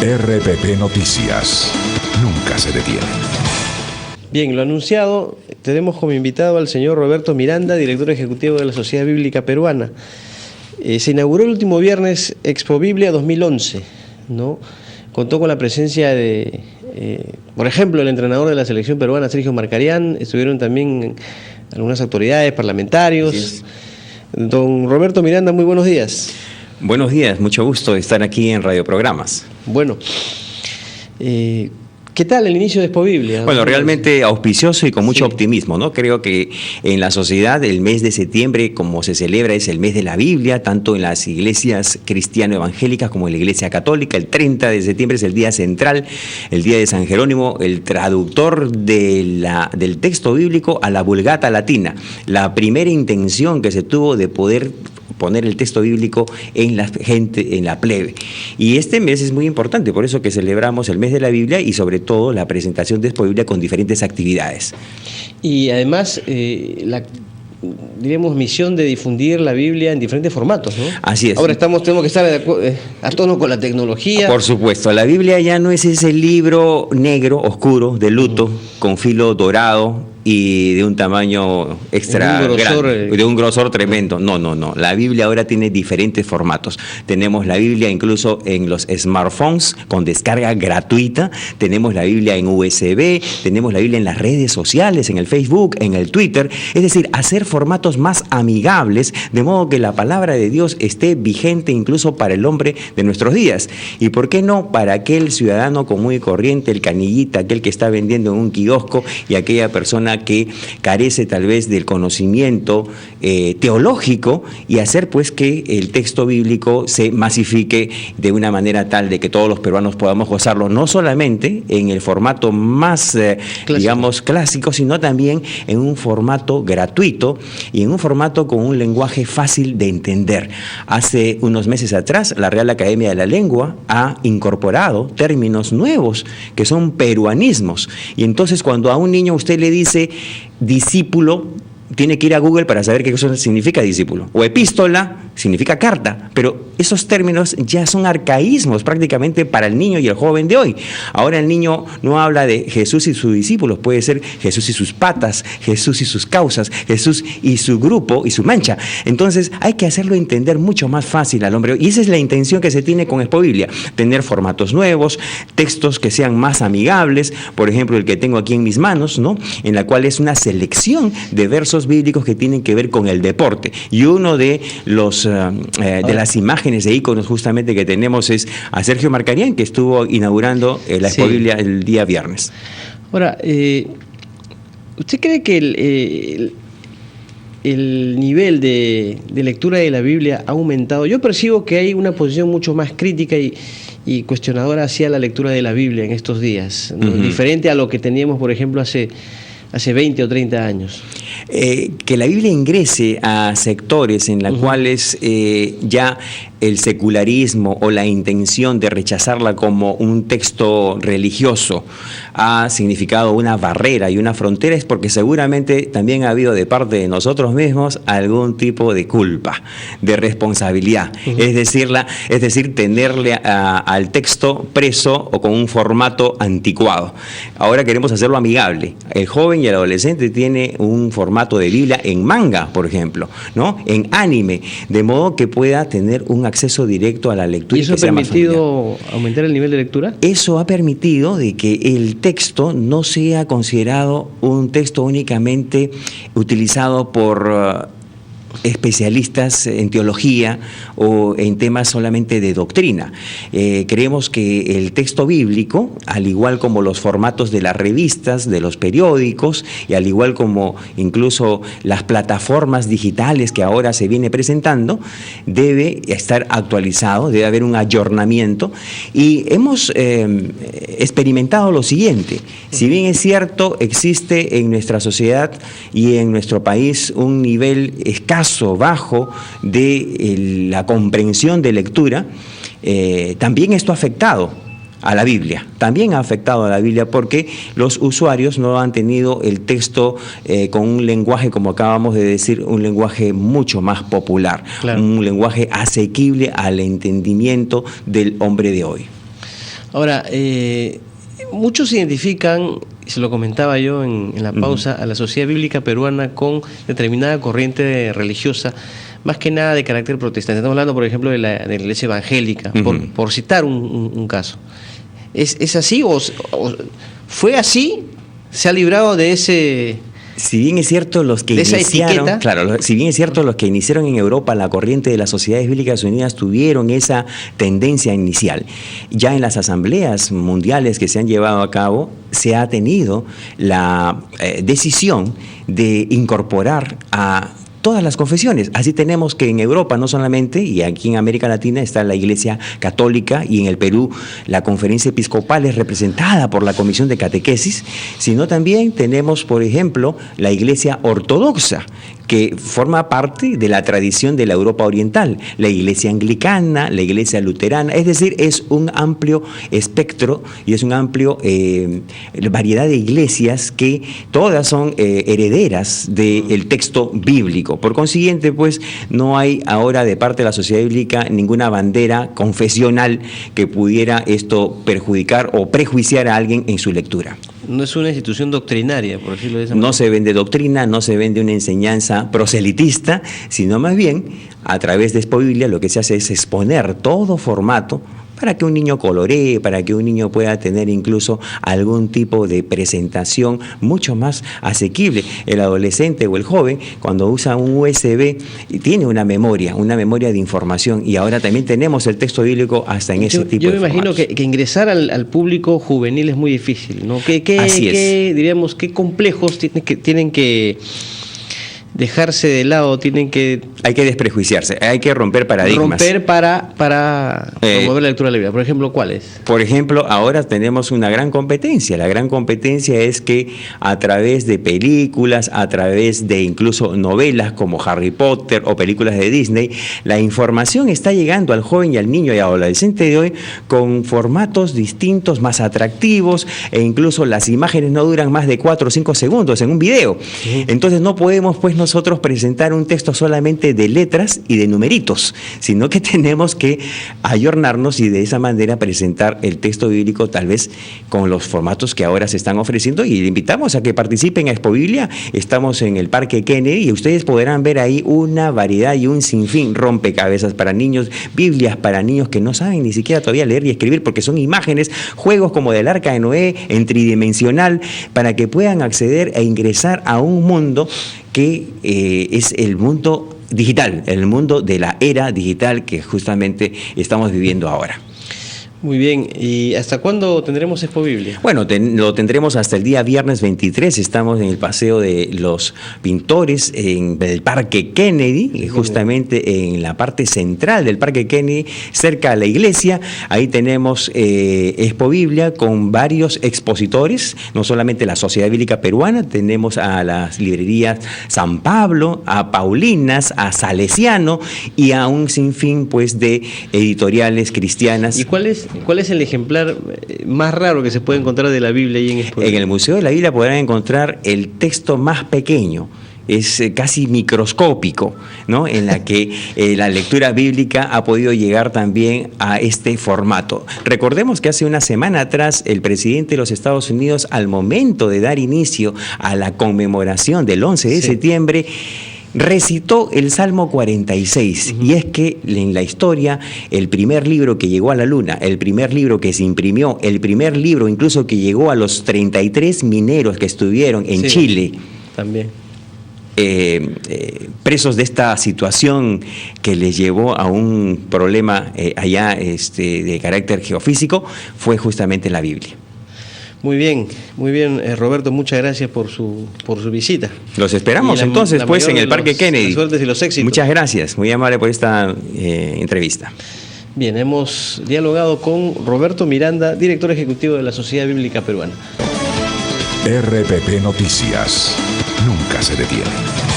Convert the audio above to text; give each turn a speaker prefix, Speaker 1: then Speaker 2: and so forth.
Speaker 1: RPP Noticias. Nunca se detiene.
Speaker 2: Bien, lo anunciado, tenemos como invitado al señor Roberto Miranda, director ejecutivo de la Sociedad Bíblica Peruana. Se inauguró el último viernes Expo Biblia 2011, ¿no? Contó con la presencia de, por ejemplo, el entrenador de la selección peruana, Sergio Marcarián. Estuvieron también algunas autoridades, parlamentarios. Don Roberto Miranda, muy buenos días.
Speaker 3: Buenos días, mucho gusto estar aquí en Radio Programas.
Speaker 2: Bueno, ¿qué tal el inicio de Expo Biblia?
Speaker 3: Bueno, realmente auspicioso y con mucho optimismo, ¿no? Creo que en la sociedad el mes de septiembre, como se celebra, es el mes de la Biblia, tanto en las iglesias cristiano-evangélicas como en la iglesia católica. El 30 de septiembre es el día central, el día de San Jerónimo, el traductor del texto bíblico a la Vulgata latina. La primera intención que se tuvo de poder poner el texto bíblico en la gente, en la plebe. Y este mes es muy importante, por eso que celebramos el mes de la Biblia y sobre todo la presentación de Expo Biblia con diferentes actividades.
Speaker 2: Y además, diríamos, misión de difundir la Biblia en diferentes formatos, ¿no?
Speaker 3: Así es.
Speaker 2: Ahora tenemos que estar a tono con la tecnología.
Speaker 3: Por supuesto, la Biblia ya no es ese libro negro, oscuro, de luto, con filo dorado y de un tamaño extra grande, de un grosor tremendo. No. La Biblia ahora tiene diferentes formatos. Tenemos la Biblia incluso en los smartphones con descarga gratuita. Tenemos la Biblia en USB. Tenemos la Biblia en las redes sociales, en el Facebook, en el Twitter. Es decir, hacer formatos más amigables, de modo que la palabra de Dios esté vigente incluso para el hombre de nuestros días. Y por qué no para aquel ciudadano común y corriente, el canillita, aquel que está vendiendo en un kiosco y aquella persona que carece tal vez del conocimiento teológico, y hacer pues que el texto bíblico se masifique de una manera tal de que todos los peruanos podamos gozarlo, no solamente en el formato más, digamos, clásico, sino también en un formato gratuito y en un formato con un lenguaje fácil de entender. Hace unos meses atrás, la Real Academia de la Lengua ha incorporado términos nuevos que son peruanismos, y entonces cuando a un niño usted le dice discípulo, tiene que ir a Google para saber qué cosa significa discípulo. O epístola significa carta, pero esos términos ya son arcaísmos prácticamente para el niño y el joven de hoy. Ahora el niño no habla de Jesús y sus discípulos, puede ser Jesús y sus patas, Jesús y sus causas, Jesús y su grupo y su mancha. Entonces hay que hacerlo entender mucho más fácil al hombre, y esa es la intención que se tiene con Expo Biblia, tener formatos nuevos, textos que sean más amigables, por ejemplo el que tengo aquí en mis manos, ¿no? En la cual es una selección de versos bíblicos que tienen que ver con el deporte, y uno de las imágenes e íconos justamente que tenemos es a Sergio Marcarián, que estuvo inaugurando la Expo Biblia el día viernes.
Speaker 2: Ahora, ¿usted cree que el nivel de lectura de la Biblia ha aumentado? Yo percibo que hay una posición mucho más crítica y cuestionadora hacia la lectura de la Biblia en estos días, ¿no? Diferente a lo que teníamos, por ejemplo, hace 20 o 30 años.
Speaker 3: Que la Biblia ingrese a sectores en los cuales ya el secularismo o la intención de rechazarla como un texto religioso ha significado una barrera y una frontera, es porque seguramente también ha habido de parte de nosotros mismos algún tipo de culpa, de responsabilidad. Es decir, tenerle al texto preso o con un formato anticuado. Ahora queremos hacerlo amigable. El joven y el adolescente tiene un formato de Biblia en manga, por ejemplo, ¿no? En anime, de modo que pueda tener un acceso directo a la lectura.
Speaker 2: ¿Y eso ha permitido aumentar el nivel de lectura?
Speaker 3: Eso ha permitido de que el texto no sea considerado un texto únicamente utilizado por especialistas en teología o en temas solamente de doctrina. Creemos que el texto bíblico, al igual como los formatos de las revistas, de los periódicos, y al igual como incluso las plataformas digitales que ahora se viene presentando, debe estar actualizado, debe haber un ayornamiento, y hemos experimentado lo siguiente. Si bien es cierto, existe en nuestra sociedad y en nuestro país un nivel escaso, bajo de la comprensión de lectura, también esto ha afectado a la Biblia. También ha afectado a la Biblia porque los usuarios no han tenido el texto con un lenguaje, como acabamos de decir, un lenguaje mucho más popular, un lenguaje asequible al entendimiento del hombre de hoy.
Speaker 2: Ahora, muchos identifican, se lo comentaba yo en la pausa, a la Sociedad Bíblica Peruana con determinada corriente religiosa, más que nada de carácter protestante. Estamos hablando, por ejemplo, de la Iglesia Evangélica, por citar un caso. ¿Es así o fue así? ¿Se ha librado de ese...?
Speaker 3: Si bien es cierto los que iniciaron, si bien es cierto los que iniciaron en Europa la corriente de las Sociedades Bíblicas Unidas tuvieron esa tendencia inicial, ya en las asambleas mundiales que se han llevado a cabo se ha tenido la decisión de incorporar a todas las confesiones. Así tenemos que en Europa no solamente, y aquí en América Latina está la Iglesia Católica, y en el Perú la Conferencia Episcopal es representada por la Comisión de Catequesis, sino también tenemos, por ejemplo, la Iglesia Ortodoxa, que forma parte de la tradición de la Europa Oriental, la Iglesia Anglicana, la Iglesia Luterana, es decir, es un amplio espectro y es un amplio variedad de iglesias que todas son herederas del texto bíblico. Por consiguiente, pues, no hay ahora de parte de la sociedad bíblica ninguna bandera confesional que pudiera esto perjudicar o prejuiciar a alguien en su lectura.
Speaker 2: No es una institución doctrinaria, por decirlo de esa manera.
Speaker 3: No se vende doctrina, no se vende una enseñanza proselitista, sino más bien, a través de Expoviblia, lo que se hace es exponer todo formato para que un niño coloree, para que un niño pueda tener incluso algún tipo de presentación mucho más asequible. El adolescente o el joven, cuando usa un USB, tiene una memoria de información, y ahora también tenemos el texto bíblico hasta en ese tipo de formatos. Yo me imagino
Speaker 2: que ingresar al público juvenil es muy difícil, ¿no? ¿Qué complejos tienen que dejarse de lado,
Speaker 3: hay que desprejuiciarse, hay que romper paradigmas.
Speaker 2: Romper para promover la lectura de la Biblia. Por ejemplo, ¿cuáles?
Speaker 3: Por ejemplo, ahora tenemos una gran competencia. La gran competencia es que a través de películas, a través de incluso novelas como Harry Potter o películas de Disney, la información está llegando al joven y al niño y al adolescente de hoy con formatos distintos, más atractivos, e incluso las imágenes no duran más de 4 o 5 segundos en un video. Entonces no podemos, pues, nosotros presentar un texto solamente de letras y de numeritos, sino que tenemos que ayornarnos y de esa manera presentar el texto bíblico tal vez con los formatos que ahora se están ofreciendo, y le invitamos a que participen a Expoviblia. Estamos en el Parque Kennedy y ustedes podrán ver ahí una variedad y un sinfín, rompecabezas para niños, Biblias para niños que no saben ni siquiera todavía leer y escribir porque son imágenes, juegos como del Arca de Noé en tridimensional, para que puedan acceder e ingresar a un mundo que es el mundo digital, el mundo de la era digital que justamente estamos viviendo ahora.
Speaker 2: Muy bien, ¿y hasta cuándo tendremos Expoviblia?
Speaker 3: Bueno, lo tendremos hasta el día viernes 23, estamos en el Paseo de los Pintores, en el Parque Kennedy, justamente en la parte central del Parque Kennedy, cerca a la iglesia. Ahí tenemos Expoviblia con varios expositores, no solamente la Sociedad Bíblica Peruana, tenemos a las librerías San Pablo, a Paulinas, a Salesiano y a un sinfín, pues, de editoriales cristianas.
Speaker 2: ¿Y cuál es el ejemplar más raro que se puede encontrar de la Biblia ahí en Expoviblia?
Speaker 3: En el Museo de la Biblia podrán encontrar el texto más pequeño. Es casi microscópico, ¿no? En la que la lectura bíblica ha podido llegar también a este formato. Recordemos que hace una semana atrás el presidente de los Estados Unidos, al momento de dar inicio a la conmemoración del 11 de septiembre, recitó el Salmo 46, y es que en la historia el primer libro que llegó a la luna, el primer libro que se imprimió, el primer libro incluso que llegó a los 33 mineros que estuvieron en Chile,
Speaker 2: también
Speaker 3: presos de esta situación que les llevó a un problema allá de carácter geofísico, fue justamente la Biblia.
Speaker 2: Muy bien, Roberto, muchas gracias por su visita.
Speaker 3: Los esperamos entonces, pues, en el Parque Kennedy.
Speaker 2: Las suertes y los éxitos.
Speaker 3: Muchas gracias, muy amable por esta entrevista.
Speaker 2: Bien, hemos dialogado con Roberto Miranda, director ejecutivo de la Sociedad Bíblica Peruana.
Speaker 1: RPP Noticias, nunca se detiene.